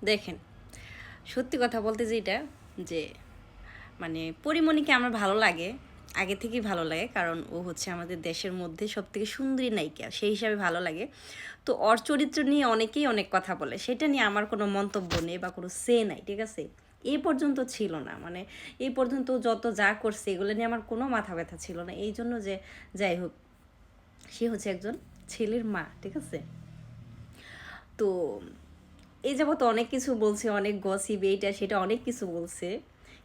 দেখেন, সত্যি কথা বলতে যেটা যে মানে পরিমণিকে আমার ভালো লাগে, আগে থেকেই ভালো লাগে, কারণ ও হচ্ছে আমাদের দেশের মধ্যে সবথেকে সুন্দরী নায়িকা, সেই হিসাবে ভালো লাগে। তো ওর চরিত্র নিয়ে অনেকেই অনেক কথা বলে, সেটা নিয়ে আমার কোনো মন্তব্য নেই বা কোনো সে নাই, ঠিক আছে। এই পর্যন্ত ছিল না, মানে এই পর্যন্ত যত যা করছে এগুলো নিয়ে আমার কোনো মাথা ব্যথা ছিল না, এই জন্য যে যাই হোক, সে হচ্ছে একজন ছেলের মা, ঠিক আছে। তো এই যাবত অনেক কিছু বলছে, অনেক গসিপ এইটা সেটা অনেক কিছু বলছে,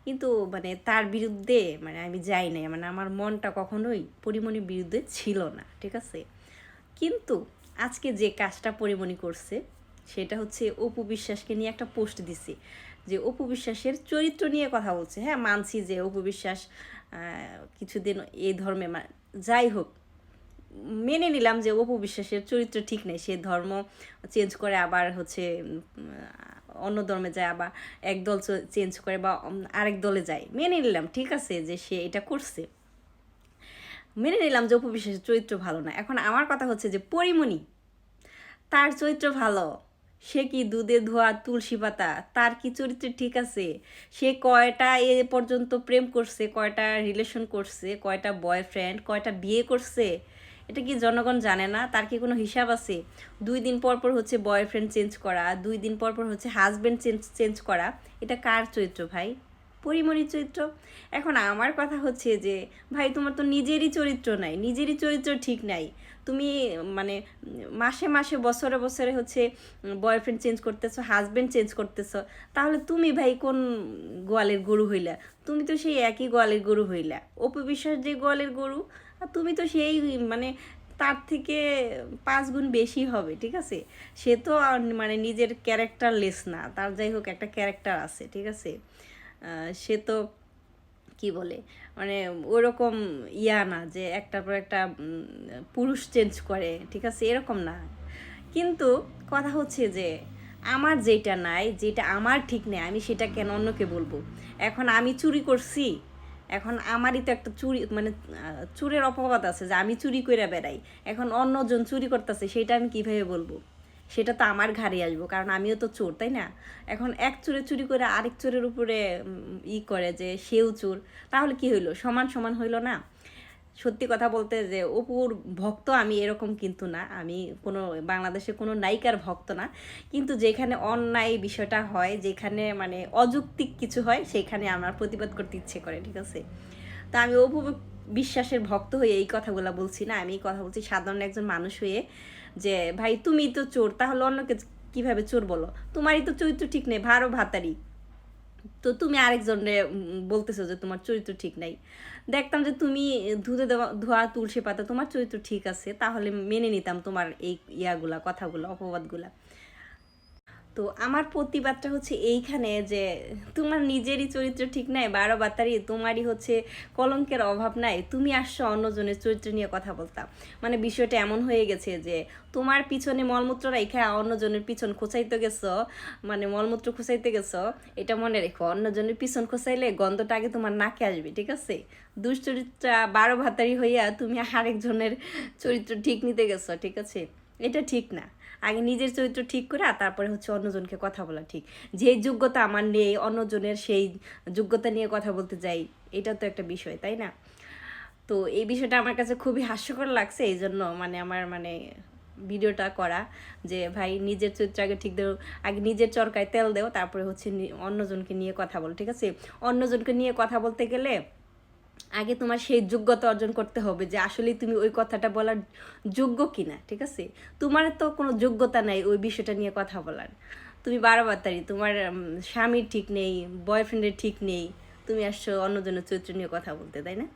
কিন্তু মানে তার বিরুদ্ধে মানে আমি যাই নাই, মানে আমার মনটা কখনোই পরিমণির বিরুদ্ধে ছিল না, ঠিক আছে। কিন্তু আজকে যে কাজটা পরিমণি করছে সেটা হচ্ছে অপু বিশ্বাসকে নিয়ে একটা পোস্ট দিছে, যে অপু বিশ্বাসের চরিত্র নিয়ে কথা বলছে। হ্যাঁ, মানছি যে অপু বিশ্বাস কিছুদিন এই ধর্মে যাই হোক, মেনে নিলাম যে অপু বিশ্বাসের চরিত্র ঠিক নেই, সে ধর্ম চেঞ্জ করে আবার হচ্ছে অন্য ধর্মে যায়, আবার এক দল চেঞ্জ করে বা আরেক দলে যায়, মেনে নিলাম, ঠিক আছে যে সে এটা করছে, মেনে নিলাম যে অপু বিশ্বাসের চরিত্র ভালো না। এখন আমার কথা হচ্ছে যে পরিমণি, তার চরিত্র ভালো, সে কি দুধে ধোয়া তুলসী পাতা, তার কি চরিত্র ঠিক আছে? সে কয়টা এ পর্যন্ত প্রেম করছে, কয়টা রিলেশন করছে, কয়টা বয়ফ্রেন্ড, কয়টা বিয়ে করছে, এটা কি জনগণ জানে না? তার কি কোনো হিসাব আছে? 2 দিন পর পর হচ্ছে বয়ফ্রেন্ড চেঞ্জ করা, 2 দিন পর পর হচ্ছে হাজব্যান্ড চেঞ্জ করা, এটা কার চরিত্র ভাই? পরিমণির চরিত্র। এখন আমার কথা হচ্ছে যে ভাই, তোমার তো নিজেরই চরিত্র নাই, নিজেরই চরিত্র ঠিক নাই, তুমি মানে মাসে মাসে বছরে বছরে হচ্ছে বয়ফ্রেন্ড চেঞ্জ করতেছো, হাজব্যান্ড চেঞ্জ করতেছো, তাহলে তুমি ভাই কোন গোয়ালের গরু হইলা? তুমি তো সেই একই গোয়ালের গরু হইলা, অপু বিশ্বাস যে গোয়ালের গরু, আর তুমি তো সেই মানে তার থেকে 5 গুণ বেশি হবে, ঠিক আছে। সে তো মানে নিজের ক্যারেক্টারলেস না, তার যাই হোক একটা ক্যারেক্টার আছে, ঠিক আছে। সে তো কি বলে মানে ওরকম ইয়া না যে একটার পর একটা পুরুষ চেঞ্জ করে, ঠিক আছে, এরকম না। কিন্তু কথা হচ্ছে যে আমার যেটা নাই, যেটা আমার ঠিক নেই, আমি সেটা কেন অন্যকে বলবো? এখন আমি চুরি করছি, এখন আমারই তো একটা চুরি মানে চুরের অপবাদ আছে, যে আমি চুরি করে বেড়াই, এখন অন্যজন চুরি করতেছে, সেটা আমি কিভাবে বলবো? সেটা তো আমার ঘাড়ে আসবো, কারণ আমিও তো চোর, তাই না? এখন এক চোরে চুরি করে আরেক চোরের উপরে করে যে সেও চোর, তাহলে কি হইলো? সমান সমান হইলো না? সত্যি কথা বলতে যে অপুর ভক্ত আমি এরকম কিন্তু না, আমি কোনো বাংলাদেশে কোনো নায়িকার ভক্ত না, কিন্তু যেখানে অন্যায় বিষয়টা হয়, যেখানে মানে অযৌক্তিক কিছু হয়, সেখানে আমার প্রতিবাদ করতে ইচ্ছে করে, ঠিক আছে। তা আমি অপু বিশ্বাসের ভক্ত হয়ে এই কথাগুলো বলছি না, আমি এই কথা বলছি সাধারণ একজন মানুষ হয়ে, যে ভাই তুমি তো চোর, তাহলে অন্যকে কিভাবে চোর বলো? তোমারই তো চরিত্র ঠিক নেই, ভারো ভাতারি, তো তুমি আরেকজনে বলতেছো যে তোমার চরিত্র ঠিক নাই। দেখতাম যে তুমি ধুতে দেওয়া ধোয়া তুলসী পাতা, তোমার চরিত্র ঠিক আছে, তাহলে মেনে নিতাম তোমার এই ইয়াগুলা, কথাগুলো, অপবাদগুলা। তো আমার প্রতিবাদটা হচ্ছে এইখানে যে তোমার নিজেরই চরিত্র ঠিক নাই, 12 বাতারি, তোমারই হচ্ছে কলঙ্কের অভাব নাই, তুমি আসছো অন্যজনের চরিত্র নিয়ে কথা বলতাম। মানে বিষয়টা এমন হয়ে গেছে যে তোমার পিছনে মলমূত্র রাইখা অন্যজনের পিছন খোঁচাইতে গেছো, মানে মলমূত্র খোঁচাইতে গেছো, এটা মনে রেখো, অন্যজনের পিছন খোঁচাইলে গন্ধটা আগে তোমার নাকে আসবে, ঠিক আছে। দুশ্চরিত্রা 12 ভাতারি হইয়া তুমি আরেকজনের চরিত্র ঠিক নিতে গেছো, ঠিক আছে, এটা ঠিক না। আগে নিজের চরিত্র ঠিক করে আর তারপরে হচ্ছে অন্যজনকে কথা বলা ঠিক। যে যোগ্যতা আমার নেই, অন্যজনের সেই যোগ্যতা নিয়ে কথা বলতে যাই, এটা তো একটা বিষয়, তাই না? তো এই বিষয়টা আমার কাছে খুবই হাস্যকর লাগছে, এই জন্য মানে আমার মানে ভিডিওটা করা, যে ভাই নিজের চরিত্র আগে ঠিক দেও, আগে নিজের চরকায় তেল দেও, তারপরে হচ্ছে অন্যজনকে নিয়ে কথা বলো, ঠিক আছে। অন্যজনকে নিয়ে কথা বলতে গেলে আগে তোমার সেই যোগ্যতা অর্জন করতে হবে যে আসলে তুমি ওই কথাটা বলার যোগ্য কিনা, ঠিক আছে। তোমার তো কোনো যোগ্যতা নাই ওই বিষয়টা নিয়ে কথা বলার, তুমি বাড়াবাড়ি, তোমার স্বামীর ঠিক নেই, বয়ফ্রেন্ডের ঠিক নেই, তুমি আসছো অন্যজনের চরিত্র নিয়ে কথা বলতে, তাই না?